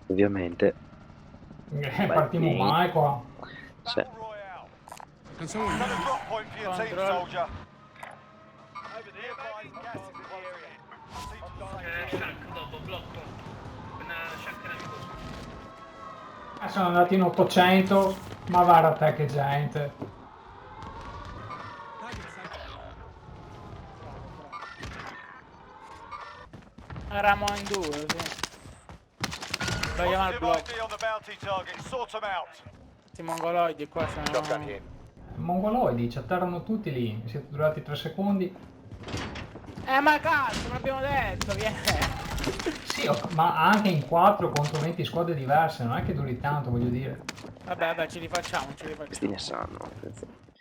Ovviamente. Partimmo male qua. Sì. Dopo blocco. Sono andati in 800, ma guarda te che gente. Eravamo in due, sì. Sbagliamo il blocco. Questi mongoloidi qua sono... Mongoloidi, ci atterrano tutti lì. Siete durati 3 secondi. Ma cazzo, non abbiamo detto, vieni. Sì, ma anche in 4 contro 20 squadre diverse, non è che duri tanto, voglio dire. Vabbè, ce li facciamo, Questi ne sanno.